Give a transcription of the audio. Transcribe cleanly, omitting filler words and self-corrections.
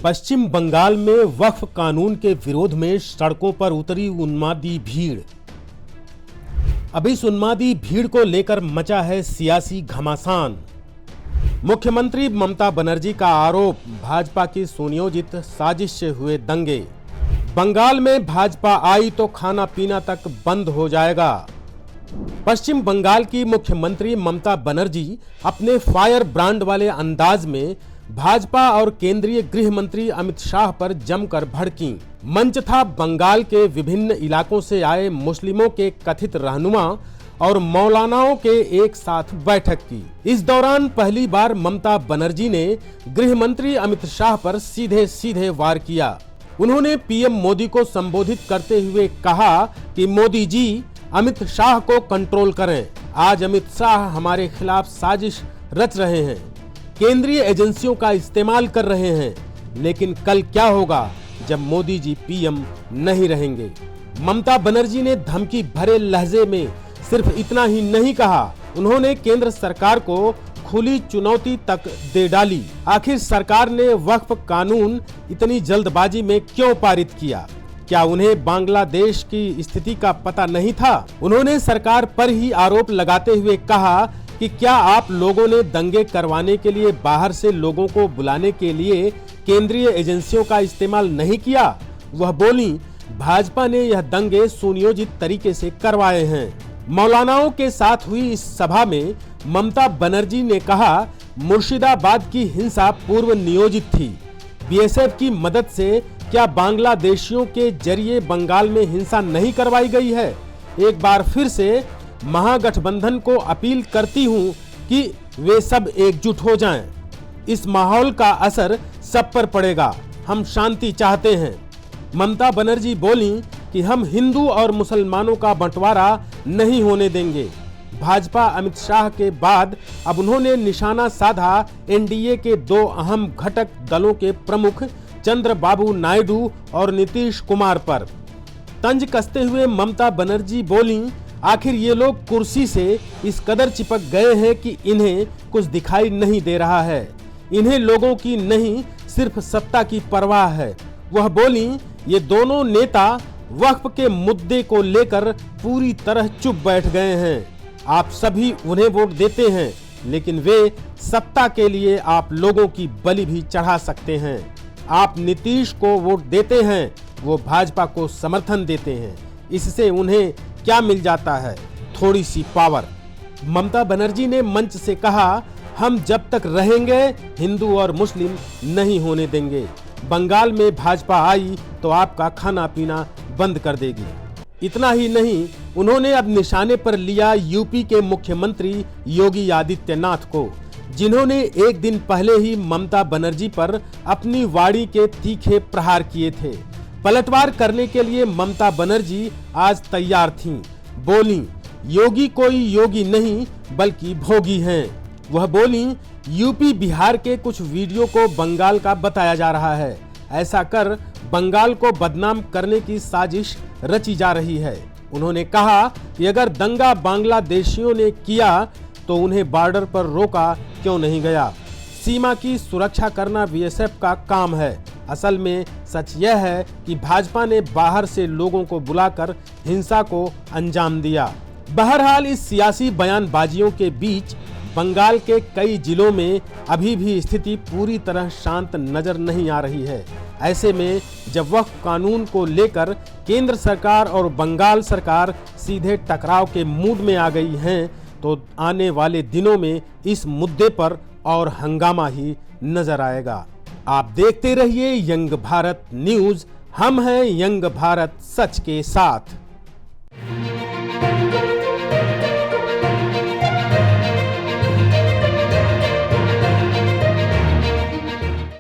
पश्चिम बंगाल में वक्फ कानून के विरोध में सड़कों पर उतरी उन्मादी भीड़। अब इस उन्मादी भीड़ को लेकर मचा है सियासी घमासान। मुख्यमंत्री ममता बनर्जी का आरोप, भाजपा की सुनियोजित साजिश से हुए दंगे। बंगाल में भाजपा आई तो खाना पीना तक बंद हो जाएगा। पश्चिम बंगाल की मुख्यमंत्री ममता बनर्जी अपने फायर ब्रांड वाले अंदाज में भाजपा और केंद्रीय गृह मंत्री अमित शाह पर जमकर भड़कीं। मंच था बंगाल के विभिन्न इलाकों से आए मुस्लिमों के कथित रहनुमा और मौलानाओं के एक साथ बैठक की। इस दौरान पहली बार ममता बनर्जी ने गृह मंत्री अमित शाह पर सीधे सीधे वार किया। उन्होंने पीएम मोदी को संबोधित करते हुए कहा कि मोदी जी, अमित शाह को कंट्रोल करें। आज अमित शाह हमारे खिलाफ साजिश रच रहे हैं, केंद्रीय एजेंसियों का इस्तेमाल कर रहे हैं, लेकिन कल क्या होगा जब मोदी जी पीएम नहीं रहेंगे। ममता बनर्जी ने धमकी भरे लहजे में सिर्फ इतना ही नहीं कहा, उन्होंने केंद्र सरकार को खुली चुनौती तक दे डाली। आखिर सरकार ने वक्फ कानून इतनी जल्दबाजी में क्यों पारित किया? क्या उन्हें बांग्लादेश की स्थिति का पता नहीं था? उन्होंने सरकार पर ही आरोप लगाते हुए कहा कि क्या आप लोगों ने दंगे करवाने के लिए बाहर से लोगों को बुलाने के लिए केंद्रीय एजेंसियों का इस्तेमाल नहीं किया? वह बोली, भाजपा ने यह दंगे सुनियोजित तरीके से करवाए हैं। मौलानाओं के साथ हुई इस सभा में ममता बनर्जी ने कहा, मुर्शिदाबाद की हिंसा पूर्व नियोजित थी। बीएसएफ की मदद से क्या बांग्लादेशियों के जरिए बंगाल में हिंसा नहीं करवाई गई है? एक बार फिर से महागठबंधन को अपील करती हूं कि वे सब एकजुट हो जाएं। इस माहौल का असर सब पर पड़ेगा। हम शांति चाहते हैं। ममता बनर्जी बोली कि हम हिंदू और मुसलमानों का बंटवारा नहीं होने देंगे। भाजपा अमित शाह के बाद अब उन्होंने निशाना साधा एनडीए के दो अहम घटक दलों के प्रमुख चंद्रबाबू नायडू और नीतीश कुमार पर। तंज कसते हुए ममता बनर्जी बोली, आखिर ये लोग कुर्सी से इस कदर चिपक गए हैं कि इन्हें कुछ दिखाई नहीं दे रहा है। इन्हें लोगों की नहीं, सिर्फ सत्ता की परवाह है। वह बोली, ये दोनों नेता वक्फ के मुद्दे को लेकर पूरी तरह चुप बैठ गए हैं। आप सभी उन्हें वोट देते हैं, लेकिन वे सत्ता के लिए आप लोगों की बलि भी चढ़ा सकते हैं। आप नीतीश को वोट देते हैं, वो भाजपा को समर्थन देते हैं। इससे उन्हें क्या मिल जाता है? थोड़ी सी पावर। ममता बनर्जी ने मंच से कहा, हम जब तक रहेंगे हिंदू और मुस्लिम नहीं होने देंगे। बंगाल में भाजपा आई तो आपका खाना पीना बंद कर देगी। इतना ही नहीं, उन्होंने अब निशाने पर लिया यूपी के मुख्यमंत्री योगी आदित्यनाथ को, जिन्होंने एक दिन पहले ही ममता बनर्जी पर अपनी वाणी के तीखे प्रहार किए थे। पलटवार करने के लिए ममता बनर्जी आज तैयार थीं। बोली, योगी कोई योगी नहीं बल्कि भोगी हैं। वह बोली, यूपी बिहार के कुछ वीडियो को बंगाल का बताया जा रहा है। ऐसा कर बंगाल को बदनाम करने की साजिश रची जा रही है। उन्होंने कहा कि अगर दंगा बांग्लादेशियों ने किया तो उन्हें बॉर्डर पर रोका क्यों नहीं गया? सीमा की सुरक्षा करना बीएसएफ का काम है। असल में सच यह है कि भाजपा ने बाहर से लोगों को बुलाकर हिंसा को अंजाम दिया। बहरहाल इस सियासी बयानबाजियों के बीच बंगाल के कई जिलों में अभी भी स्थिति पूरी तरह शांत नजर नहीं आ रही है। ऐसे में जब वक्फ कानून को लेकर केंद्र सरकार और बंगाल सरकार सीधे टकराव के मूड में आ गई हैं, तो आने वाले दिनों में इस मुद्दे पर और हंगामा ही नजर आएगा। आप देखते रहिए यंग भारत न्यूज। हम हैं यंग भारत, सच के साथ।